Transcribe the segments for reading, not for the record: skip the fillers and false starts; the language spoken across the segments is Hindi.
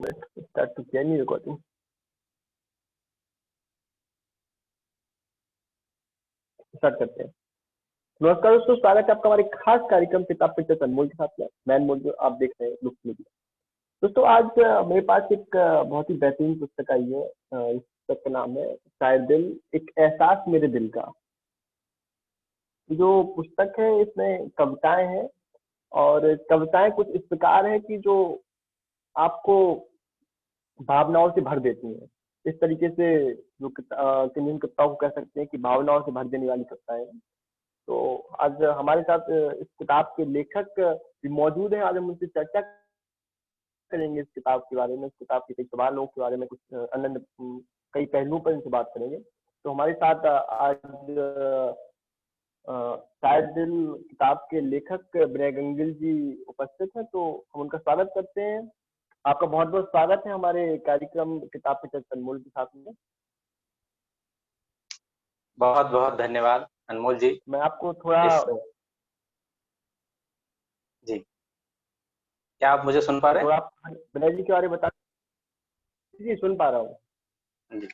स्टार्ट तो किया नहीं रिकॉर्डिंग। स्टार्ट करते हैं। नमस्कार दोस्तों, स्वागत है आपका हमारे खास कार्यक्रम किताब पे चर्चा अनमोल के साथ में। मैं अनमोल जो आप देख रहे हैं लुक मीडिया। दोस्तों आज मेरे पास एक बहुत ही बेहतरीन पुस्तक आई है। इस पुस्तक का नाम है शायद दिल, एक एहसास मेरे दिल का। जो पुस्तक है इसमें कविताएं हैं और कविताएं कुछ इस प्रकार है कि जो आपको भावनाओं से भर देती हैं। इस तरीके से जो जिन कविताओं को कह सकते हैं कि भावनाओं से भर देने वाली कविताएं हैं। तो आज हमारे साथ इस किताब के लेखक भी मौजूद हैं। आज हम उनसे चर्चा करेंगे इस किताब के बारे में, इस किताब के कई सवालों के बारे में, कुछ अन्य कई पहलुओं पर इनसे बात करेंगे। तो हमारे साथ आज शायद दिल किताब के लेखक विनय गंगिल जी उपस्थित हैं। तो हम उनका स्वागत करते हैं। आपका बहुत बहुत स्वागत है हमारे कार्यक्रम किताब पे चर्चा अनमोल के साथ में। बहुत बहुत धन्यवाद अनमोल जी। मैं आपको थोड़ा जी, क्या आप मुझे सुन पा रहे हैं? थोड़ा विनय जी के बारे में बता। जी सुन पा रहा हूँ जी।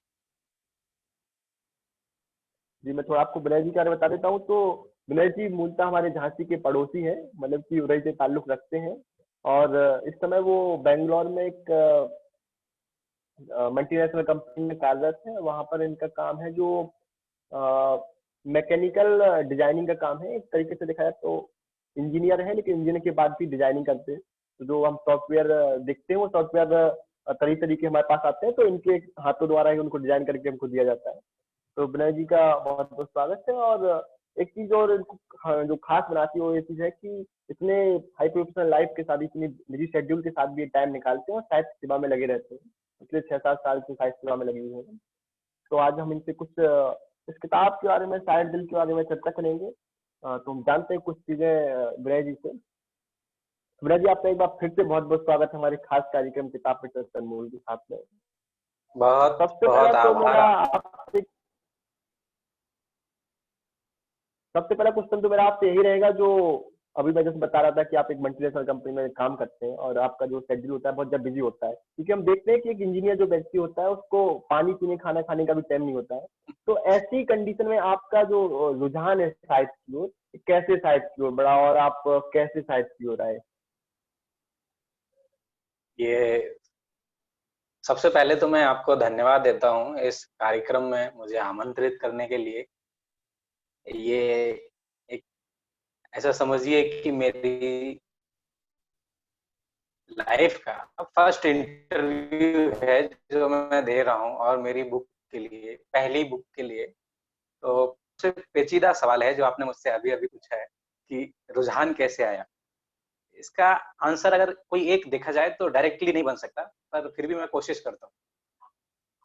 मैं थोड़ा आपको विनय जी के बारे में बता देता हूँ। तो विनय जी मूलतः हमारे झांसी के पड़ोसी हैं, मतलब कि उरई से ताल्लुक रखते हैं। और इस समय वो बेंगलोर में एक मल्टीनेशनल कंपनी में कार्यरत है। वहाँ पर इनका काम है जो मैकेनिकल डिजाइनिंग का काम है। एक तरीके से देखा जाए तो इंजीनियर है, लेकिन इंजीनियर के बाद भी डिजाइनिंग करते हैं। तो जो हम सॉफ्टवेयर देखते हैं वो सॉफ्टवेयर तरीके हमारे पास आते हैं, तो इनके हाथों द्वारा ही उनको डिजाइन करके हमको दिया जाता है। तो विनय जी का बहुत बहुत स्वागत है। और एक चीज और इनको जो खास बनाती है वो ये चीज है कि इतने हाई प्रोफेशनल लाइफ के साथ, इतनी निजी शेड्यूल के साथ भी टाइम निकालते हैं और साहित्य सेवा में लगे रहते हैं। पिछले 6-7 साल से साहित्य सेवा में लगे हुए हैं। तो आज हम इनसे कुछ इस किताब के बारे में, शायद दिल के बारे में चर्चा करेंगे। तो हम जानते हैं कुछ चीजें विनय जी से। विनय जी, आपका एक बार फिर से बहुत बहुत स्वागत है हमारे खास कार्यक्रम किताब पे चर्चा अनमोल के साथ में। बहुत सबसे बहुत पहला तो आभार। मेरा आपसे सबसे पहला क्वेश्चन तो मेरा आपसे यही रहेगा, जो अभी मैं जैसे बता रहा था कि आप एक मल्टीनेशनल कंपनी में काम करते हैं और आपका जो शेड्यूल होता है बहुत ज्यादा बिजी होता है, क्योंकि हम देखते हैं कि एक इंजीनियर जो व्यक्ति होता है उसको पानी पीने खाना खाने का भी टाइम नहीं होता है। तो ऐसी कंडीशन में आपका जो रुझान है साहित्य की ओर, कैसे साहित्य की ओर बढ़ा और आप कैसे साहित्य की ओर आए? ये सबसे पहले तो मैं आपको धन्यवाद देता हूँ इस कार्यक्रम में मुझे आमंत्रित करने के लिए। ये एक ऐसा समझिए कि मेरी लाइफ का फर्स्ट इंटरव्यू है जो मैं दे रहा हूँ, और मेरी बुक के लिए, पहली बुक के लिए। तो सबसे पेचीदा सवाल है जो आपने मुझसे अभी अभी पूछा है कि रुझान कैसे आया। इसका आंसर अगर कोई एक देखा जाए तो डायरेक्टली नहीं बन सकता, पर फिर भी मैं कोशिश करता हूँ।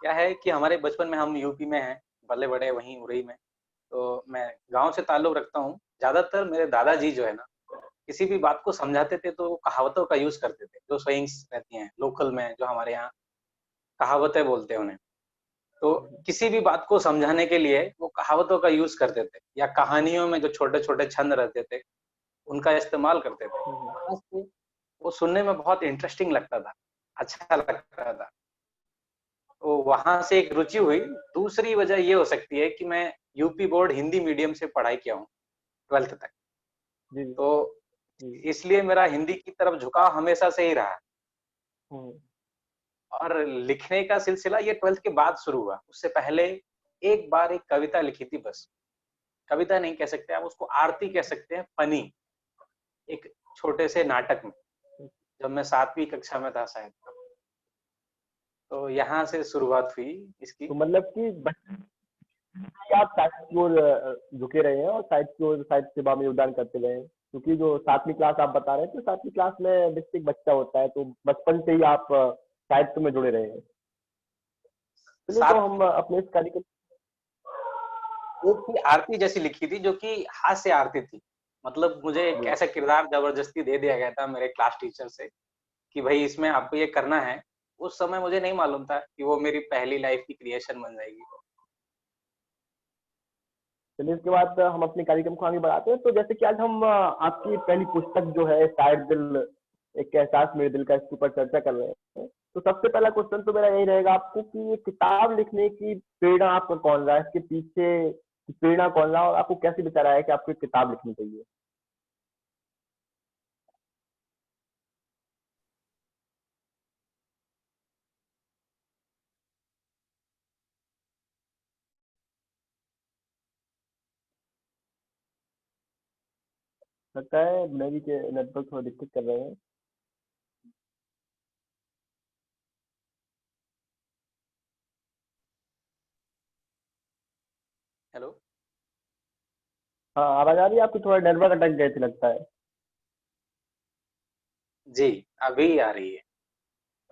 क्या है कि हमारे बचपन में हम यूपी में हैं, पले बड़े वहीं उरई में। तो मैं गांव से ताल्लुक रखता हूँ। ज्यादातर मेरे दादाजी जो है ना, किसी भी बात को समझाते थे तो कहावतों का यूज करते थे, जो स्वेइंग्स रहती हैं लोकल में, जो हमारे यहाँ कहावतें बोलते हैं उन्हें। तो किसी भी बात को समझाने के लिए वो कहावतों का यूज करते थे, या कहानियों में जो छोटे छोटे छंद रहते थे उनका इस्तेमाल करते थे। वो सुनने में बहुत इंटरेस्टिंग लगता था, अच्छा लगता था। तो वहां से एक रुचि हुई। दूसरी वजह ये हो सकती है कि मैं यूपी बोर्ड हिंदी मीडियम से पढ़ाई किया हूँ 12th तक। तो इसलिए मेरा हिंदी की तरफ झुकाव हमेशा से ही रहा। और लिखने का सिलसिला ये 12th के बाद शुरू हुआ। उससे पहले एक बार एक कविता लिखी थी, बस। कविता नहीं कह सकते आप उसको, आरती कह सकते हैं, फनी, एक छोटे से नाटक में, जब मैं 7वीं कक्षा में था शायद। तो यहाँ से शुरुआत हुई इसकी। तो मतलब कि आप साहित्य की ओर झुके रहे हैं और साहित्य की ओर, साहित्य सेवा में योगदान करते रहे हैं। क्योंकि जो 7वीं क्लास आप बता रहे हैं, तो 7वीं क्लास में बेसिक बच्चा होता है, तो बचपन से ही आप साहित्य में जुड़े रहे हैं। चलिए, तो हम अपने इस कार्यक्रम एक आरती जैसी लिखी थी जो कि हास्य आरती थी। मतलब मुझे एक ऐसा किरदार जबरदस्ती दे दिया गया था मेरे क्लास टीचर से कि भाई इसमें आपको ये करना है। उस समय मुझे नहीं मालूम था कि वो मेरी पहली लाइफ की क्रिएशन बन जाएगी। चलिए, इसके बाद हम अपने कार्यक्रम को आगे बढ़ाते हैं। तो जैसे कि आज हम आपकी पहली पुस्तक जो है शायद दिल, एक एहसास मेरे दिल का, इसके ऊपर चर्चा कर रहे हैं। तो सबसे पहला क्वेश्चन तो मेरा यही रहेगा आपको कि ये किताब लिखने की प्रेरणा आपका कौन रहा है, इसके पीछे की प्रेरणा कौन रहा और आपको कैसे विचार आया कि आपको एक किताब लिखनी चाहिए? लगता है मेरी के नेटवर्क थोड़ा दिक्कत कर रहे हैं। हेलो। हाँ, आवाज आ रही है आपकी? थोड़ा नेटवर्क अटक गए थे लगता है। जी, अभी आ रही है।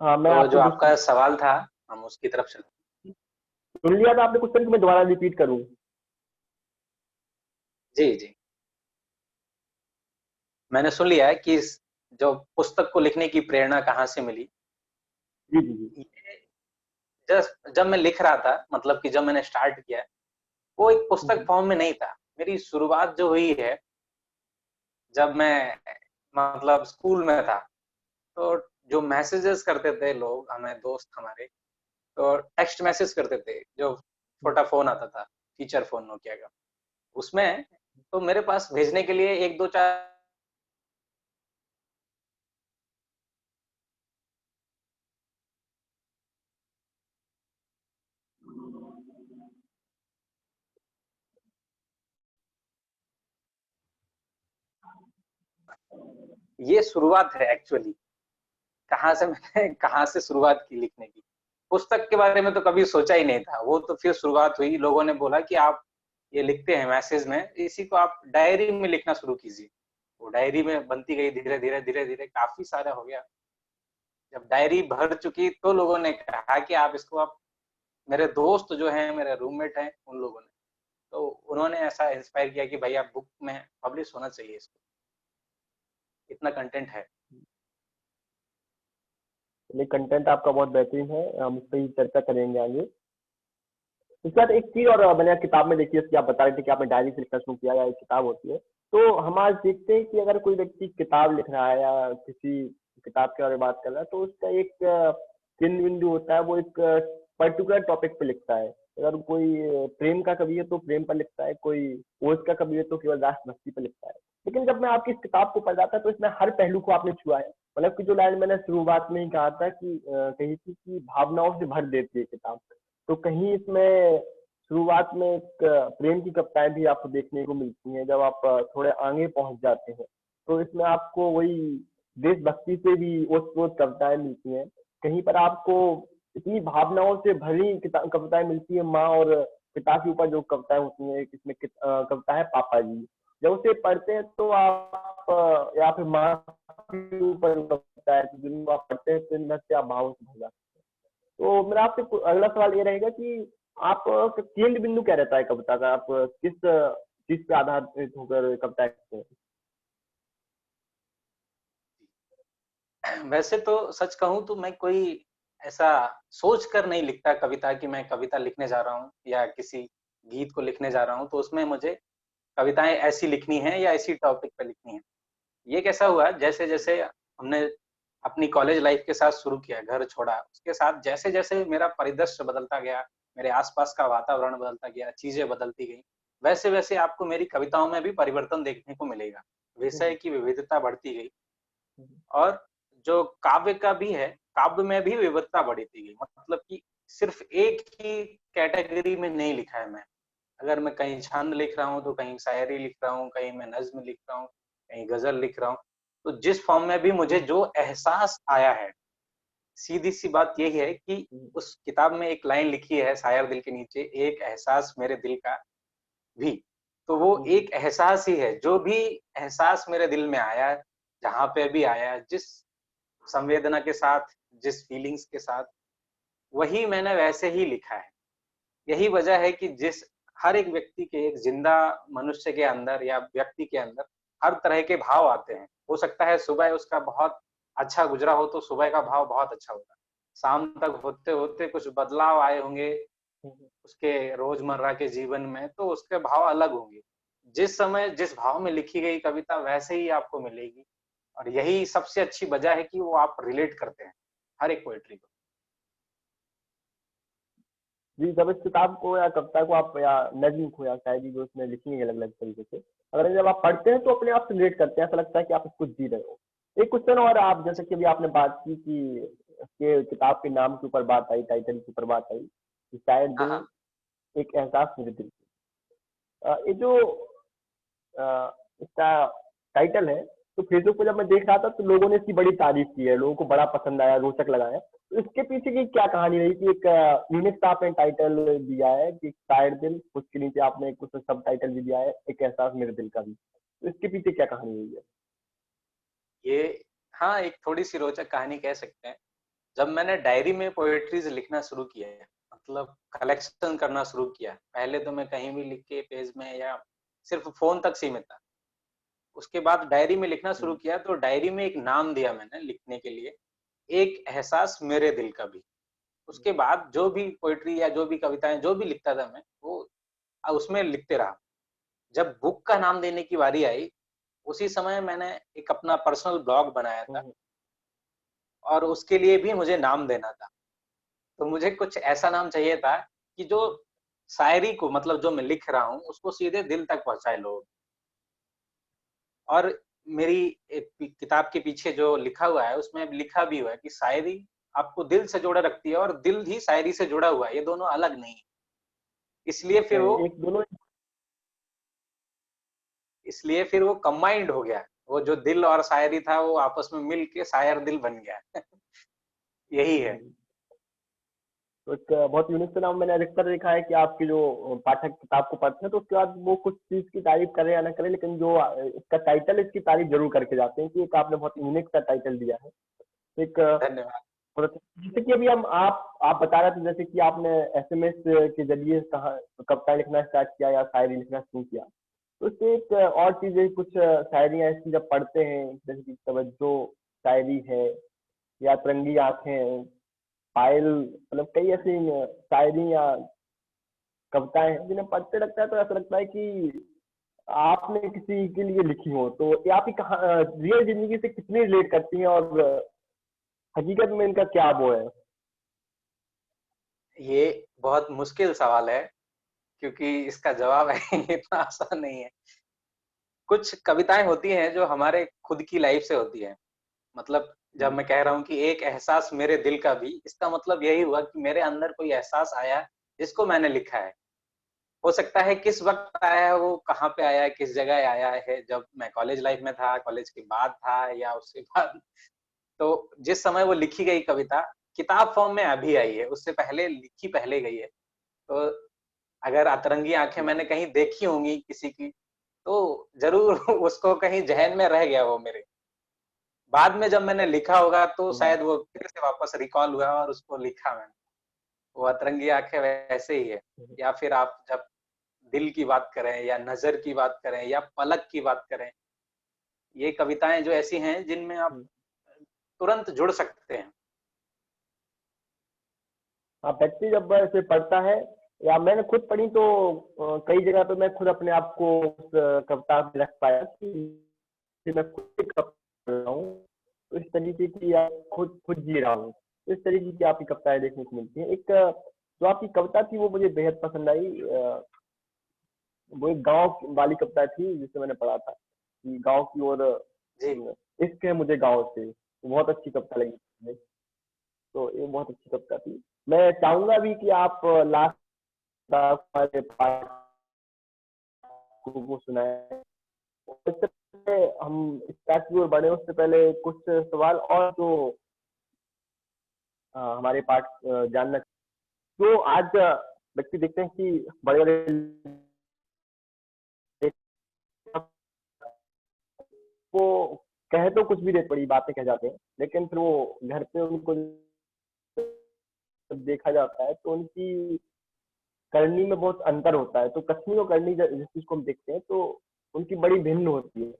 हाँ, मैं तो आपको जो आपका सवाल था, हम उसकी तरफ चलते हैं। सुन लिया था आपने क्वेश्चन कि मैं दोबारा रिपीट करूँ? जी, जी। मैंने सुन लिया है कि इस जो पुस्तक को लिखने की प्रेरणा कहाँ से मिली। जी, जी, जी। ये जस्ट जब मैं लिख रहा था, मतलब कि जब मैंने स्टार्ट किया, वो एक पुस्तक हुँ, फॉर्म में नहीं था। मेरी शुरुआत जो हुई है, जब मैं मतलब स्कूल में था, तो जो मैसेजेस करते थे लोग हमें, दोस्त हमारे, तो टेक्स्ट मैसेज करते थे, जो हुँ। छोटा फ़ोन आता था, फीचर फ़ोन नोकिया का। उसमें तो मेरे पास भेजने के लिए 1, 2, 4 ये शुरुआत है एक्चुअली। कहाँ से मैंने कहाँ से शुरुआत की लिखने की। पुस्तक के बारे में तो कभी सोचा ही नहीं था। वो तो फिर शुरुआत हुई, लोगों ने बोला कि आप ये लिखते हैं मैसेज में, इसी को आप डायरी में लिखना शुरू कीजिए। वो डायरी में बनती गई धीरे-धीरे, धीरे-धीरे काफ़ी सारा हो गया। जब डायरी भर चुकी तो लोगों ने कहा कि आप इसको आप, मेरे दोस्त जो हैं, मेरे रूममेट हैं, उन लोगों ने, तो उन्होंने ऐसा इंस्पायर किया कि भाई आप बुक में पब्लिश होना चाहिए इसको, इतना कंटेंट है। चलिए, कंटेंट आपका बहुत बेहतरीन है, हम इस पे ही चर्चा करेंगे आगे। इसके बाद एक चीज़ और मैंने किताब में देखी है, जैसे आप बता रहे थे कि आपने डायरी से लिखना शुरू किया या एक किताब होती है। तो हम आज देखते हैं कि अगर कोई व्यक्ति किताब लिख रहा है या किसी किताब के बारे में बात कर रहा है, तो उसका एक केंद्र बिंदु होता है, वो एक पर्टिकुलर टॉपिक पे लिखता है। अगर कोई प्रेम का कवि है तो प्रेम पर लिखता है, कोई ओज का कवि है तो केवल राष्ट्रभक्ति पर लिखता है। लेकिन जब मैं आपकी इस किताब को पढ़ रहा था तो इसमें हर पहलू को आपने छुआ है। मतलब कि जो लाइन मैंने शुरुआत में ही कहा था कि कही थी कि भावनाओं से भर देती है किताब। तो कहीं इसमें शुरुआत में एक प्रेम की कविताएं भी आपको देखने को मिलती हैं। जब आप थोड़े आगे पहुंच जाते हैं तो इसमें आपको वही देशभक्ति से भी ओत-प्रोत कविताएं मिलती हैं। कहीं पर आपको इतनी भावनाओं से भरी कविताएं मिलती है, माँ और पिता के ऊपर जो कविताएं होती हैं। इसमें कविता है पापा जी। जब उसे पढ़ते हैं तो आप या फिर माँ के ऊपर कविता है, जिनको आप पढ़ते हैं तो इनमें से आप भावों से भर जाते हैं। तो मेरा आपसे अगला सवाल ये रहेगा कि आप केंद्र बिंदु क्या रहता है कविता का? आप किस चीज पे आधारित होकर कविता लिखते हैं? वैसे तो सच कहूँ तो मैं कोई ऐसा सोच कर नहीं लिखता कविता कि मैं कविता लिखने जा रहा हूँ या किसी गीत को लिखने जा रहा हूँ, तो उसमें मुझे कविताएँ ऐसी लिखनी है या इसी टॉपिक पे लिखनी है। ये कैसा हुआ, जैसे-जैसे हमने अपनी कॉलेज लाइफ के साथ शुरू किया, घर छोड़ा, उसके साथ जैसे-जैसे मेरा परिदृश्य बदलता गया, मेरे आस-पास का वातावरण बदलता गया, चीज़ें बदलती गईं, वैसे-वैसे आपको मेरी कविताओं में भी परिवर्तन देखने को मिलेगा। विषय हम्म, की विविधता बढ़ती गई हम्म, और जो काव्य का भी है, काव्य में भी विविधता बढ़ती गई। मतलब कि सिर्फ़ एक ही कैटेगरी में नहीं लिखा है मैं। अगर मैं कहीं छंद लिख रहा हूँ, तो कहीं शायरी लिख रहा हूँ, कहीं मैं नज़्म लिख रहा हूँ, कहीं गज़ल लिख रहा हूँ। तो जिस फ़ॉर्म में भी मुझे जो एहसास आया है, सीधी-सी बात यही है कि हम्म, उस किताब में एक लाइन लिखी है शायर दिल के नीचे, एक एहसास मेरे दिल का भी। तो वो हम्म, एक एहसास ही है, जो भी एहसास मेरे दिल में आया, जहाँ पे भी आया, जिस संवेदना के साथ, जिस फीलिंग्स के साथ, वही मैंने वैसे ही लिखा है। यही वजह है कि जिस हर एक व्यक्ति के, एक जिंदा मनुष्य के अंदर या व्यक्ति के अंदर हर तरह के भाव आते हैं। हो सकता है सुबह उसका बहुत अच्छा गुजरा हो तो सुबह का भाव बहुत अच्छा होगा। शाम तक होते-होते कुछ बदलाव आए होंगे हम्म। उसके रोजमर्रा के जीवन में, तो उसके भाव अलग होंगे। जिस समय जिस भाव में लिखी गई कविता वैसे ही आपको मिलेगी और यही सबसे अच्छी वजह है कि वो आप रिलेट करते हैं, हर एक पोएट्री को। जी, जब इस किताब को या कविता को आप या नज्म को या शायरी जो उसमें लिखी है अलग अलग तरीके से, अगर जब आप पढ़ते हैं तो अपने आप से रिलेट करते हैं, ऐसा लगता है कि आप इसको जी रहे हो। एक क्वेश्चन और, आप जैसे कि अभी आपने बात की कि के किताब के नाम के ऊपर बात आई, टाइटल के ऊपर बात आई कि शायद हाँ दिल हाँ एक एहसास मेरे दिल की। ये जो इसका टाइटल है, तो फेसबुक पे जब मैं देख रहा था तो लोगों ने इसकी बड़ी तारीफ की है, लोगों को बड़ा पसंद आया, रोचक लगा है। तो इसके पीछे की क्या कहानी रही कि एक यूनिक सा आपने टाइटल दिया है कि शायर दिल, उसके नीचे आपने कुछ सब टाइटल भी दिया है, एक एहसास मेरे दिल का भी। तो इसके पीछे क्या कहानी रही है? ये हाँ, एक थोड़ी सी रोचक कहानी कह सकते हैं। जब मैंने डायरी में पोएट्रीज लिखना शुरू किया है, मतलब कलेक्शन करना शुरू किया, पहले तो मैं कहीं भी लिख के पेज में या सिर्फ फोन तक सीमित था। उसके बाद डायरी में लिखना शुरू हम्म, किया तो डायरी में एक नाम दिया मैंने लिखने के लिए, एक एहसास मेरे दिल का भी। उसके बाद जो भी पोएट्री या जो भी कविताएं जो भी लिखता था मैं, वो उसमें लिखते रहा। जब बुक का नाम देने की बारी आई, उसी समय मैंने एक अपना पर्सनल ब्लॉग बनाया था हम्म, और उसके लिए भी मुझे नाम देना था। तो मुझे कुछ ऐसा नाम चाहिए था कि जो हम्म, शायरी को, मतलब जो मैं लिख रहा हूँ उसको सीधे दिल तक पहुंचाए लोग। और मेरी एक किताब के पीछे जो लिखा हुआ है उसमें लिखा भी हुआ है कि शायरी आपको दिल से जोड़े रखती है और दिल ही शायरी से जुड़ा हुआ है, ये दोनों अलग नहीं है। इसलिए फिर वो एक दोनों। इसलिए फिर वो कंबाइंड हो गया। वो जो दिल और शायरी था वो आपस में मिल के शायर दिल बन गया। यही है। हम्म, तो एक बहुत यूनिक सा नाम मैंने अधिकतर देखा है कि आपके जो पाठक किताब को पढ़ते हैं तो उसके बाद वो कुछ चीज की तारीफ करें या ना करें, लेकिन जो इसका टाइटल, इसकी तारीफ जरूर करके जाते हैं कि एक आपने बहुत यूनिक सा टाइटल दिया है। तो एक धन्यवाद। जैसे कि अभी हम आप बता रहे थे जैसे कि आपने एसएमएस के जरिए कहा कविता लिखना स्टार्ट किया या शायरी लिखना शुरू किया। तो उससे एक और चीज है, कुछ शायरियाँ ऐसी जब पढ़ते हैं जैसे कि तवज्जो शायरी है या तिरंगी आंखें, पायल, मतलब कई ऐसी शायरी या कविताएं हैं जिन्हें पढ़ते लगता है तो ऐसा लगता है कि आपने किसी के लिए लिखी हो। तो ये आपकी कहा रियल जिंदगी से कितनी रिलेट करती हैं और हकीकत में इनका क्या वो है? ये बहुत मुश्किल सवाल है क्योंकि इसका जवाब है इतना आसान नहीं है। कुछ कविताएं होती हैं जो हमारे खुद की लाइफ से होती है। मतलब जब हम्म, मैं कह रहा हूँ कि एक एहसास मेरे दिल का भी, इसका मतलब यही हुआ कि मेरे अंदर कोई एहसास आया जिसको मैंने लिखा है। हो सकता है किस वक्त आया है, वो कहाँ पे आया है, किस जगह आया है, जब मैं कॉलेज लाइफ में था, कॉलेज के बाद था या उसके बाद। तो जिस समय वो लिखी गई कविता किताब फॉर्म में अभी आई है, उससे पहले लिखी पहले गई है। तो अगर अतरंगी आंखें मैंने कहीं देखी होंगी किसी की, तो जरूर उसको कहीं जहन में रह गया वो मेरे। बाद में जब मैंने लिखा होगा तो हम्म, शायद वो फिर से वापस रिकॉल हुआ और उसको लिखा मैंने। वो अतरंगी आंखें वैसे ही है। या फिर आप जब दिल की बात करें या नजर की बात करें या पलक की बात करें, ये कविताएं जो ऐसी हैं जिनमें आप हम्म। तुरंत जुड़ सकते हैं। हाँ, व्यक्ति जब ऐसे पढ़ता है या मैंने खुद पढ़ी तो कई जगह पे मैं खुद अपने आप को उस कविता में रख पाया कि मैं खुद एक कविता पढ़ रहा हूँ, तो इस तरीके की या खुद खुद जी रहा हूँ। तो इस तरीके की आपकी कविताएं देखने को मिलती हैं। एक जो आपकी कविता थी वो मुझे बेहद पसंद आई। वो एक गांव वाली कविता थी जिसे मैंने पढ़ा था कि गांव की ओर जी। इश्क है मुझे गांव से। वो बहुत अच्छी कविता लगी मुझे। तो ये बहुत अच्छी कविता थी। मैं चाहूंगा भी कि आप लास्ट हमारे पाठ को सुनाए। इससे पहले हम इस पाठ की ओर बढ़े उससे पहले कुछ सवाल और जो हमारे पाठ जानना। तो आज व्यक्ति देखते हैं कि बड़े बड़े वो कहे तो कुछ भी देख बड़ी बातें कह जाते हैं, लेकिन फिर वो घर पे उनको जब देखा जाता है तो उनकी करनी में बहुत अंतर होता है। तो कथनी और करनी जिस चीज को हम देखते हैं तो उनकी बड़ी भिन्न होती है।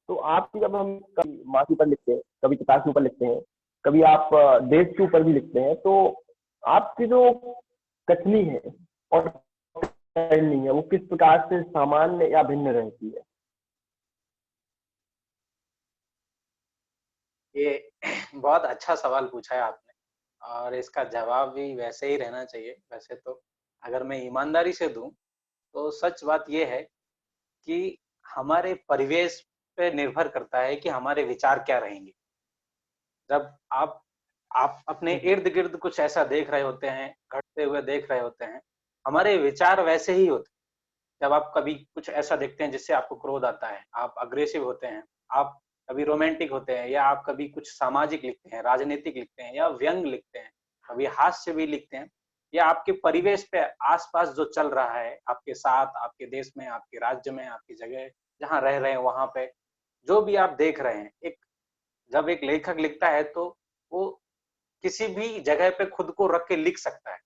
तो आपकी जब हम कभी माँ के ऊपर लिखते हैं, कभी किताब के ऊपर लिखते हैं, कभी आप देश के ऊपर भी लिखते हैं, तो आपकी जो कथनी है और करनी है वो किस प्रकार से सामान्य या भिन्न रहती है? ये बहुत अच्छा सवाल पूछा है आपने। और इसका जवाब भी वैसे ही रहना चाहिए। वैसे तो अगर मैं ईमानदारी से दूं तो सच बात ये है कि हमारे परिवेश पे निर्भर करता है कि हमारे विचार क्या रहेंगे। जब आप अपने इर्द गिर्द कुछ ऐसा देख रहे होते हैं, घटते हुए देख रहे होते हैं, हमारे विचार वैसे ही होते हैं। जब आप कभी कुछ ऐसा देखते हैं जिससे आपको क्रोध आता है, आप अग्रेसिव होते हैं, आप कभी रोमांटिक होते हैं, या आप कभी कुछ सामाजिक लिखते हैं, राजनीतिक लिखते हैं, या व्यंग लिखते हैं, कभी हास्य भी लिखते हैं, या आपके परिवेश पे आसपास जो चल रहा है आपके साथ, आपके देश में, आपके राज्य में, आपकी जगह जहाँ रह रहे हैं वहां पे जो भी आप देख रहे हैं, एक जब एक लेखक लिखता है तो वो किसी भी जगह पे खुद को रख के लिख सकता है।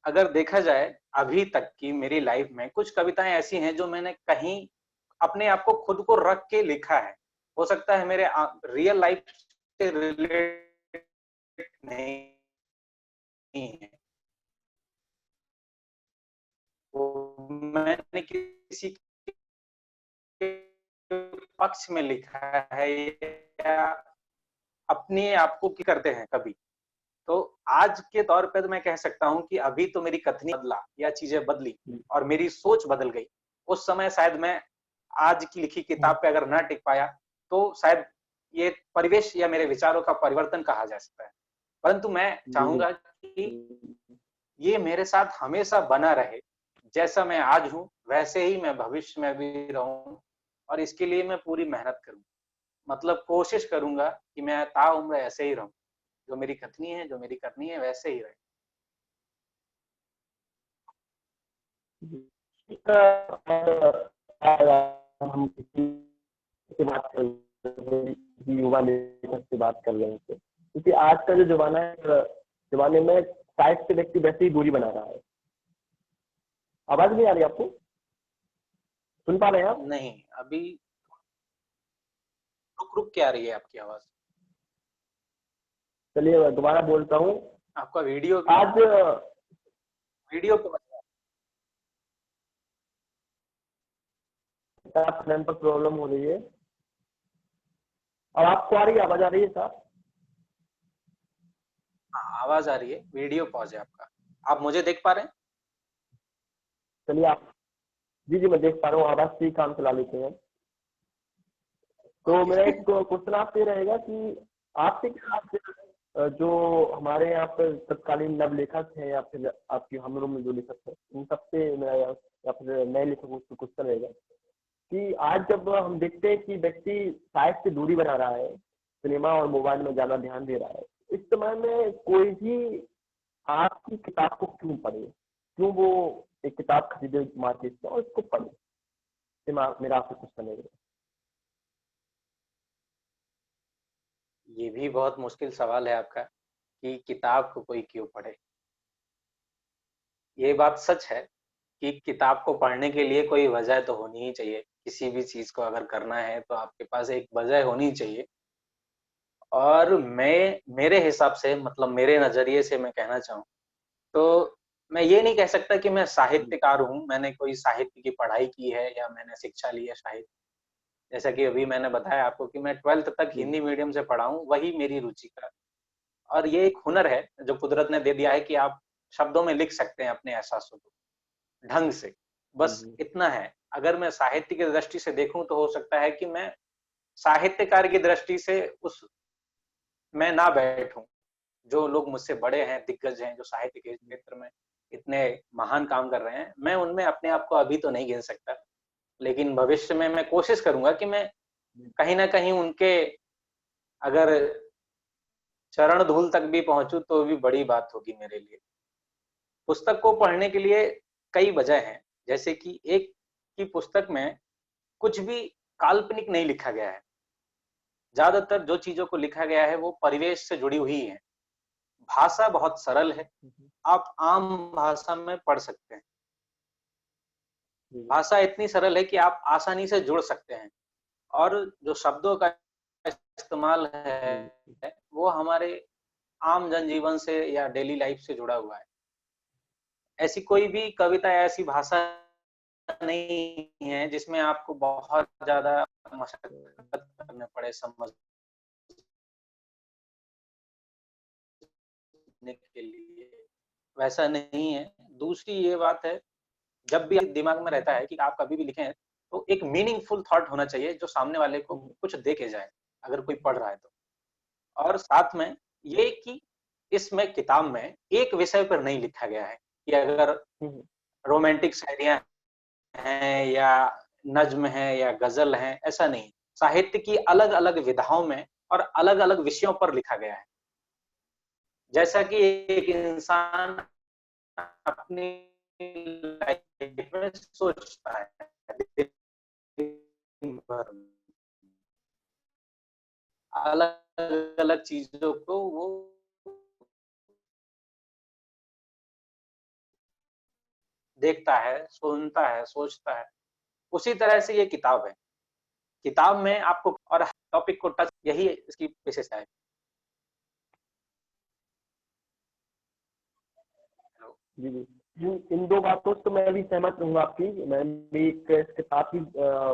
अगर देखा जाए अभी तक की मेरी लाइफ में कुछ कविताएं ऐसी हैं जो मैंने कहीं अपने आप को खुद को रख के लिखा है। हो सकता है मेरे रियल लाइफ से रिलेट नहीं है, वो मैंने किसी के पक्ष में लिखा है, या अपने आप को की करते हैं कभी। तो आज के तौर पे तो मैं कह सकता हूँ कि अभी तो मेरी कथनी बदला या चीजें बदली और मेरी सोच बदल गई। उस समय शायद मैं आज की लिखी किताब पे अगर ना टिक पाया तो शायद ये परिवेश या मेरे विचारों का परिवर्तन कहा जा सकता है। परंतु मैं चाहूंगा कि ये मेरे साथ हमेशा बना रहे। जैसा मैं आज हूँ वैसे ही मैं भविष्य में भी रहूं, और इसके लिए मैं पूरी मेहनत करूँ। मतलब कोशिश करूंगा कि मैं ताउम्र ऐसे ही रहूं, जो मेरी कथनी है, जो मेरी करनी है वैसे ही रहे। हम किसी से बात कर रहे हैं, युवा लेखक से बात कर रहे हैं, क्योंकि आज का जो जमाना है, जमाने में साहित्य से व्यक्ति वैसे ही दूरी बना रहा है। आवाज नहीं आ रही आपको? सुन पा रहे हैं आप? नहीं, अभी रुक रुक के आ रही है आपकी आवाज। चलिए दोबारा बोलता हूँ। आपका वीडियो आज वीडियो पे पर प्रॉब्लम हो रही है। और आपको आ रही है, आवाज आ रही है साहब? हाँ, आवाज आ रही है। वीडियो पॉज है आपका। आप मुझे देख पा रहे हैं? चलिए आप, जी जी मैं देख पा रहा हूँ, आवाज से ही काम चला लेते हैं। तो मेरा एक क्वेश्चन आपसे रहेगा कि आपसे क्या, जो हमारे यहाँ पर तत्कालीन नव लेखक हैं या फिर आपकी हम लोग में जो लेखक है, उन सबसे मेरा या फिर नए लेखकों से क्वेश्चन रहेगा कि आज जब हम देखते हैं कि व्यक्ति साहित्य से दूरी बना रहा है, सिनेमा और मोबाइल में ज्यादा ध्यान दे रहा है, इस समय में कोई भी आपकी किताब को क्यों पढ़े? क्यों वो एक किताब खरीदे मार्केट से और उसको पढ़े? मेरा आपसे क्वेश्चन है। ये भी बहुत मुश्किल सवाल है आपका कि किताब को कोई क्यों पढ़े। ये बात सच है कि किताब को पढ़ने के लिए कोई वजह तो होनी ही चाहिए। किसी भी चीज को अगर करना है तो आपके पास एक वजह होनी चाहिए। और मैं मेरे हिसाब से, मतलब मेरे नजरिए से मैं कहना चाहूँ तो मैं ये नहीं कह सकता कि मैं साहित्यकार हूँ, मैंने कोई साहित्य की पढ़ाई की है या मैंने शिक्षा ली है साहित्य। जैसा कि अभी मैंने बताया आपको कि मैं 12th तक जी हिंदी मीडियम से पढ़ा हूँ, वही मेरी रुचि का। और ये एक हुनर है जो कुदरत ने दे दिया है कि आप शब्दों में लिख सकते हैं अपने एहसासों को ढंग से। बस जी इतना है। अगर मैं साहित्य की दृष्टि से देखूं तो हो सकता है कि मैं साहित्यकार की दृष्टि से उस मैं ना बैठूं। जो लोग मुझसे बड़े हैं, दिग्गज हैं, जो साहित्य के क्षेत्र में इतने महान काम कर रहे हैं, मैं उनमें अपने आप को अभी तो नहीं गिन सकता। लेकिन भविष्य में मैं कोशिश करूंगा कि मैं कहीं ना कहीं उनके अगर चरण धूल तक भी पहुंचूं तो भी बड़ी बात होगी मेरे लिए। पुस्तक को पढ़ने के लिए कई वजह हैं। जैसे कि एक की पुस्तक में कुछ भी काल्पनिक नहीं लिखा गया है। ज्यादातर जो चीजों को लिखा गया है वो परिवेश से जुड़ी हुई है। भाषा बहुत सरल है, आप आम भाषा में पढ़ सकते हैं। भाषा इतनी सरल है कि आप आसानी से जुड़ सकते हैं। और जो शब्दों का इस्तेमाल है वो हमारे आम जनजीवन से या डेली लाइफ से जुड़ा हुआ है। ऐसी कोई भी कविता, ऐसी भाषा नहीं है जिसमें आपको बहुत ज्यादा मशक्कत करने पड़े समझ समझने के लिए, वैसा नहीं है। दूसरी ये बात है, जब भी दिमाग में रहता है कि आप कभी भी लिखें, तो एक मीनिंगफुल थॉट होना चाहिए जो सामने वाले को कुछ दे के जाए, अगर कोई पढ़ रहा है तो। और साथ में ये कि इसमें किताब में एक विषय पर नहीं लिखा गया है कि अगर रोमांटिक शायरियाँ हैं या नज्म है या गज़ल है, ऐसा नहीं। साहित्य की अलग-अलग विधाओं में और अलग-अलग विषयों पर लिखा गया है। जैसा कि एक इंसान अपनी लाइफ में सोचता है दिन भर, अलग-अलग चीज़ों को वो देखता है, सुनता है, सोचता है। उसी तरह से ये किताब है। किताब में आपको और टॉपिक को टच, यही इसकी विशेषता है। हेलो। जी, जी। इन 2 बातों से तो मैं भी सहमत रहूँगा आपकी। मैं भी इस किताब की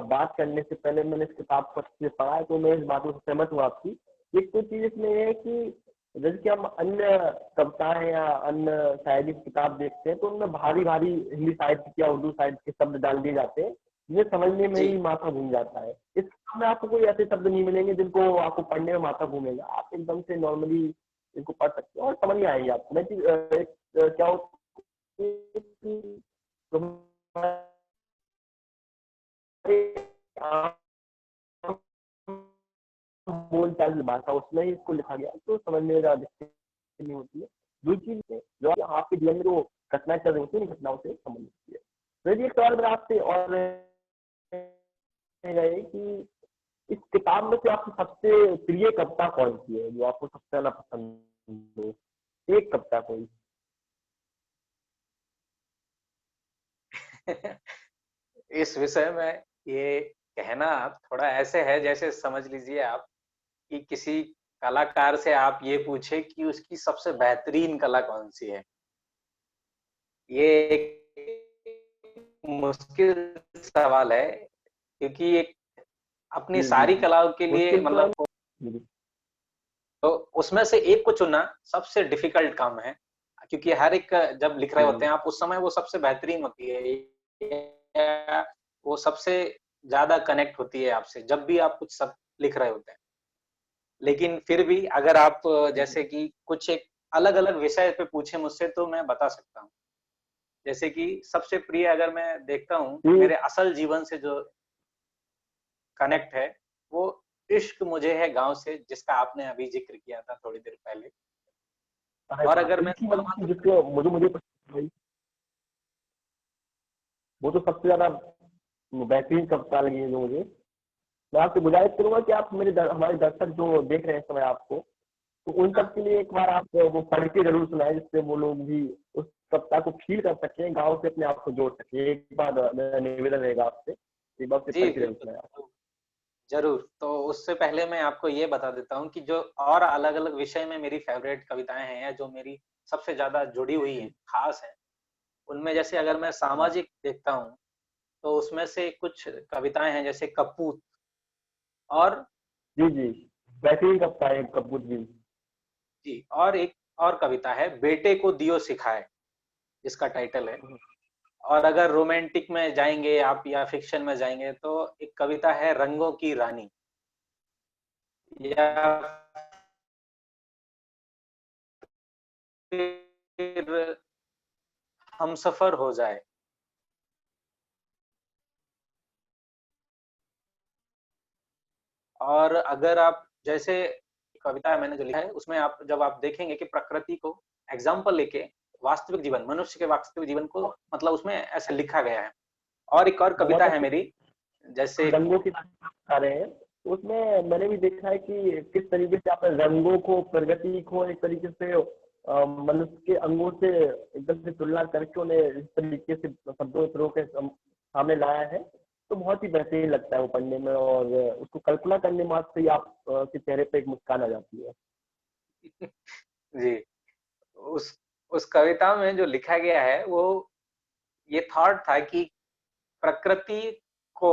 बात करने से पहले मैंने इस किताब को अच्छे से पढ़ा है, तो मैं इस बातों से सहमत हूँ आपकी। एक तो चीज़ इसमें ये है कि जैसे कि हम अन्य कविताएँ या अन्य शायरी की किताब देखते हैं, तो उनमें भारी-भारी हिंदी साहित्य या उर्दू साहित्य के शब्द डाल दिए जाते हैं, जिन्हें समझने में जी। ही माथा घूम जाता है। इस किताब में आपको कोई ऐसे शब्द नहीं मिलेंगे जिनको आपको पढ़ने में माथा घूमेगा। आप एकदम से नॉर्मली इनको पढ़ सकते हो और समझ में आएगी आपको। मैं क्या होता बोलचाल की भाषा उसमें ही इसको लिखा गया, तो समझने में ज़्यादा दिक्कत नहीं होती है। दूसरी चीज़ है जो आपके जीवन में जो घटनाएं चल रही होती है, उन घटनाओं से संबंधित होती है। तो यदि एक सवाल मेरा आपसे और है कि इस किताब में से आपकी सबसे प्रिय कविता कौन सी है जो आपको सबसे ज्यादा पसंद हो? एक कविता कोई। इस विषय में ये कहना थोड़ा ऐसे है जैसे समझ लीजिए आप कि किसी कलाकार से आप ये पूछे कि उसकी सबसे बेहतरीन कला कौन-सी है। ये एक मुश्किल सवाल है, क्योंकि एक अपनी जी, जी, सारी जी। कलाओं के लिए मुश्किल तो है। मतलब जी, तो उसमें से एक को चुनना सबसे डिफिकल्ट काम है, क्योंकि हर एक जब लिख रहे जी, होते हैं आप उस समय वो सबसे बेहतरीन होती है, या वो सबसे ज़्यादा कनेक्ट होती है आपसे जब भी आप कुछ सब लिख रहे होते हैं। लेकिन फिर भी अगर आप जी, जैसे कि कुछ एक अलग-अलग विषय पे पूछे मुझसे तो मैं बता सकता हूँ। जैसे कि सबसे प्रिय अगर मैं देखता हूँ, जी। मेरे असल जीवन से जो कनेक्ट है, वो इश्क मुझे है गाँव से, जिसका आपने अभी ज़िक्र किया था थोड़ी देर पहले। अरे और वाह! अगर मैं इनकी मतलब कि सामाजिक, जिसको मुझे मुझे पसंद आई, वो तो सबसे ज़्यादा बेहतरीन कविता लगी है जो मुझे। मैं आपसे गुज़ारिश करूँगा कि आप हमारे दर्शक जो देख रहे हैं इस समय आपको, तो उन हाँ, सब के लिए एक बार आप वो पढ़ के ज़रूर सुनाएँ, जिससे वो लोग भी उस कविता को फ़ील कर सकें, गाँव से अपने आप को जोड़ सकें। एक बार मेरा निवेदन रहेगा आपसे, एक बार उसे जी, पढ़ के ज़रूर बिल्कुल, सुनाएँ आप। ज़रूर। ज़रूर, तो उससे पहले मैं आपको ये बता देता हूँ कि जो और अलग-अलग विषय में मेरी फ़ेवरेट कविताएँ हैं या जो मेरी सबसे ज़्यादा जुड़ी हुई हैं, जी, ख़ास हैं, उनमें जैसे अगर मैं हाँ। सामाजिक देखता हूँ, तो उसमें से कुछ कविताएँ हैं जैसे कपूत, और जी, जी। बेहतरीन कविता है कपूर जी। जी, और एक और कविता है बेटे को दियो सिखाए, जिसका टाइटल है। और अगर रोमांटिक में जाएँगे आप या फ़िक्शन में जाएँगे तो एक कविता है रंगों की रानी, या फिर हमसफ़र हो जाए। और अगर आप जैसे कविता है मैंने जो लिखा है उसमें आप जब आप देखेंगे कि प्रकृति को एग्ज़ाम्पल लेके वास्तविक जीवन, मनुष्य के वास्तविक जीवन को मतलब उसमें ऐसे लिखा गया है। और एक और बहुत कविता है अच्छी मेरी, जैसे रंगों की बात आप बता रहे हैं, तो उसमें मैंने भी देखा है कि किस तरीके से आपने रंगों को, प्रगति को एक तरीके से मनुष्य के अंगों से एकदम से तुलना करके उन्हें इस तरीके से शब्दों में पिरो के सामने लाया है, तो बहुत ही बेहतरीन लगता है वो पढ़ने में और उसको कल्पना करने मात्र से ही आप के चेहरे पे एक मुस्कान आ जाती है। जी, उस उस कविता में जो लिखा गया है वो ये थॉट था कि प्रकृति को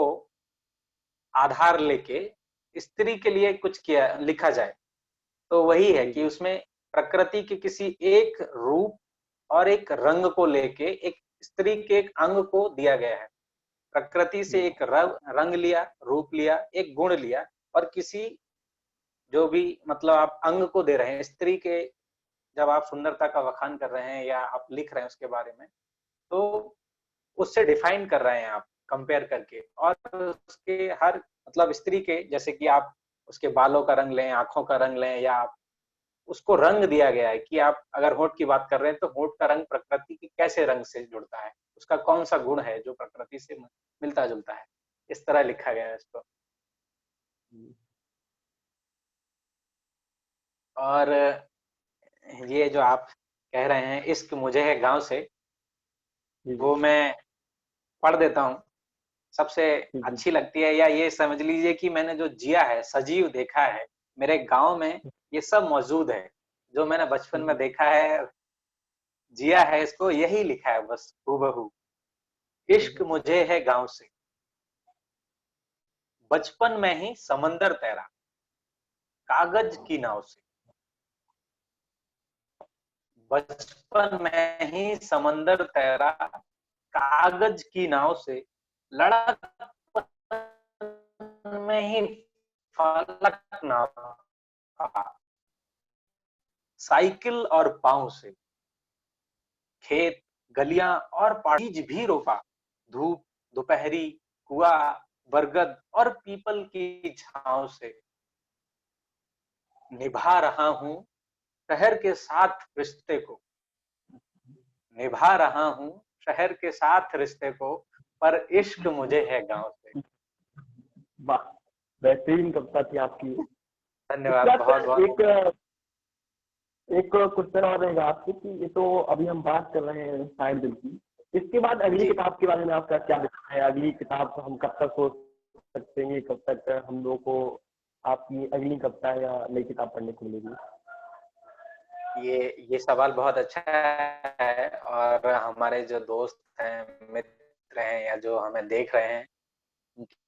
आधार लेके स्त्री के लिए कुछ किया लिखा जाए। तो वही है जी, कि जी। उसमें प्रकृति के किसी एक रूप और एक रंग को लेके एक स्त्री के एक अंग को दिया गया है। प्रकृति से एक रंग लिया, रूप लिया, एक गुण लिया, और किसी जो भी मतलब आप अंग को दे रहे हैं स्त्री के, जब आप सुंदरता का बखान कर रहे हैं या आप लिख रहे हैं उसके बारे में, तो उससे डिफाइन कर रहे हैं आप कंपेयर करके। और उसके हर मतलब स्त्री के, जैसे कि आप उसके बालों का रंग लें, आंखों का रंग लें, या आप उसको रंग दिया गया है कि आप अगर होठ की बात कर रहे हैं तो होठ का रंग प्रकृति के कैसे रंग से जुड़ता है, उसका कौन सा गुण है जो प्रकृति से मिलता जुलता है। इस तरह लिखा गया है इसको। और ये जो आप कह रहे हैं इश्क मुझे है गांव से, वो मैं पढ़ देता हूँ। सबसे अच्छी लगती है, या ये समझ लीजिए कि मैंने जो जिया है, सजीव देखा है, मेरे गांव में ये सब मौजूद है। जो मैंने बचपन में देखा है, जिया है, इसको यही लिखा है बस हूबहू। इश्क मुझे है गांव से, बचपन में ही समंदर तैरा, कागज की नाव से। बचपन में ही समंदर तैरा, कागज की नाव से, लड़कपन में ही फलक नापा, साइकिल और पांव से, खेत गलियां और बीज भी रोपा, धूप दोपहरी, कुआ बरगद और पीपल की छांव से। निभा रहा हूं शहर के साथ रिश्ते को, निभा रहा हूं शहर के साथ रिश्ते को, पर इश्क मुझे है गांव से। वाह, बेहतरीन कविता थी आपकी। धन्यवाद, बहुत बहुत। एक क्वेश्चन और रहेगा आपसे कि ये तो अभी हम बात कर रहे हैं शायर दिल की, इसके बाद अगली किताब के बारे में आपका क्या विचार है? अगली किताब हम कब तक सोच सकते हैं? कब तक हम लोगों को आपकी अगली कविता या नई किताब पढ़ने को मिलेगी? ये सवाल बहुत अच्छा है, और हमारे जो दोस्त हैं, मित्र हैं, या जो हमें देख रहे हैं, उनके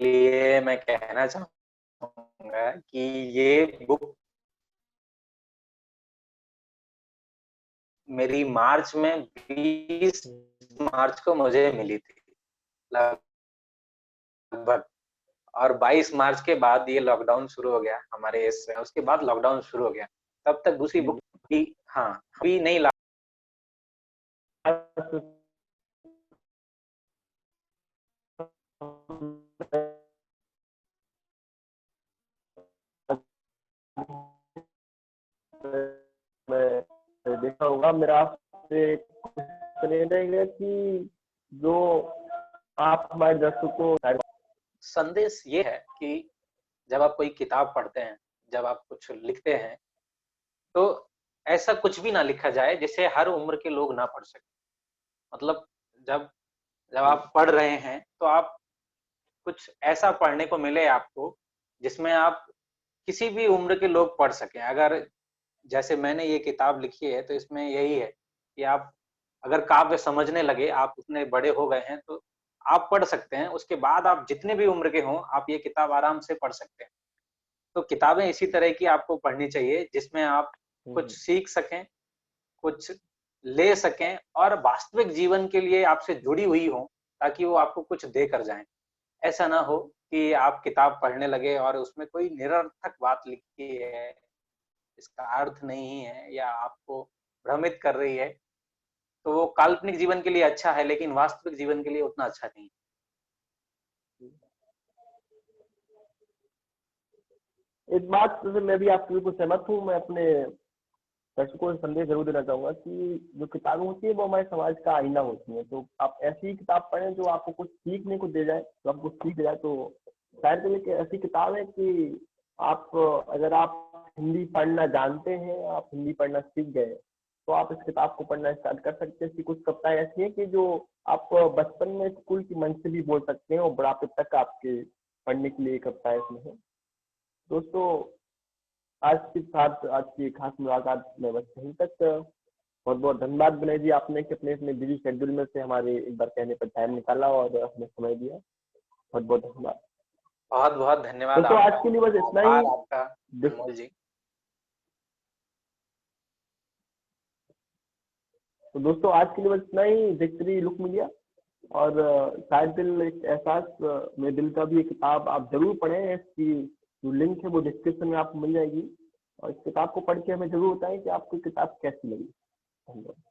लिए मैं कहना चाहूंगा कि ये बुक मेरी मार्च में 20 मार्च को मुझे मिली थी लगभग, और 22 मार्च के बाद ये लॉकडाउन शुरू हो गया हमारे इस, उसके बाद लॉकडाउन शुरू हो गया, तब तक दूसरी बुक भी हाँ अभी नहीं ला। मैं देखा होगा, मेरा आपसे रहेगा कि जो आप हमारे दर्शकों को संदेश ये है कि जब आप कोई किताब पढ़ते हैं, जब आप कुछ लिखते हैं, तो ऐसा कुछ भी ना लिखा जाए जिसे हर उम्र के लोग ना पढ़ सके। मतलब जब जब आप पढ़ रहे हैं तो आप कुछ ऐसा पढ़ने को मिले आपको जिसमें आप किसी भी उम्र के लोग पढ़ सकें। अगर जैसे मैंने ये किताब लिखी है तो इसमें यही है कि आप अगर काव्य समझने लगे, आप उतने बड़े हो गए हैं, तो आप पढ़ सकते हैं। उसके बाद आप जितने भी उम्र के हों, आप ये किताब आराम से पढ़ सकते हैं। तो किताबें इसी तरह की आपको पढ़नी चाहिए जिसमें आप कुछ सीख सकें, कुछ ले सकें, और वास्तविक जीवन के लिए आपसे जुड़ी हुई हो, ताकि वो आपको कुछ दे कर जाएं। ऐसा ना हो कि आप किताब पढ़ने लगे और उसमें कोई निरर्थक बात लिखी है, इसका अर्थ नहीं है, या आपको भ्रमित कर रही है, तो वो काल्पनिक जीवन के लिए अच्छा है लेकिन वास्तविक जीवन के लिए उतना अच्छा नहीं। इस बात से मैं भी आपसे बिल्कुल सहमत हूँ। मैं अपने दर्शकों को संदेश जरूर देना चाहूंगा कि जो किताबें होती है वो हमारे समाज का आईना होती है। तो आप ऐसी किताब पढ़ें जो आपको कुछ सीखने को दे जाए, तो आपको सीख जाए। तो शायद के लिए ऐसी किताब है कि आप, अगर आप हिंदी पढ़ना जानते हैं, आप हिंदी पढ़ना सीख गए, तो आप इस किताब को पढ़ना स्टार्ट कर सकते हैं। इसकी कुछ कविताएं ऐसी हैं कि जो आप बचपन में स्कूल की मंच से भी बोल सकते हैं और बुढ़ापे तक आपके पढ़ने के लिए कविताएं इसमें है। दोस्तों, आज के साथ आज की खास मुलाकात में बस यहीं तक। बहुत बहुत धन्यवाद विनय जी, आपने कि अपने इतने बिजी शेड्यूल में से हमारे एक बार कहने पर टाइम निकाला और हमें समय दिया। बहुत बहुत धन्यवाद। बहुत बहुत धन्यवाद। तो आज के लिए बस इतना ही। आपका अनमोल जी। तो दोस्तों आज के लिए बस इतना ही, विक्ट्री लुक मीडिया। और शायद दिल एक एहसास, मेरे दिल का भी एक किताब आप जरूर पढ़ें। इसकी जो लिंक है वो डिस्क्रिप्शन में आपको मिल जाएगी, और इस किताब को पढ़ के हमें जरूर बताएं कि आपको किताब कैसी लगी। धन्यवाद।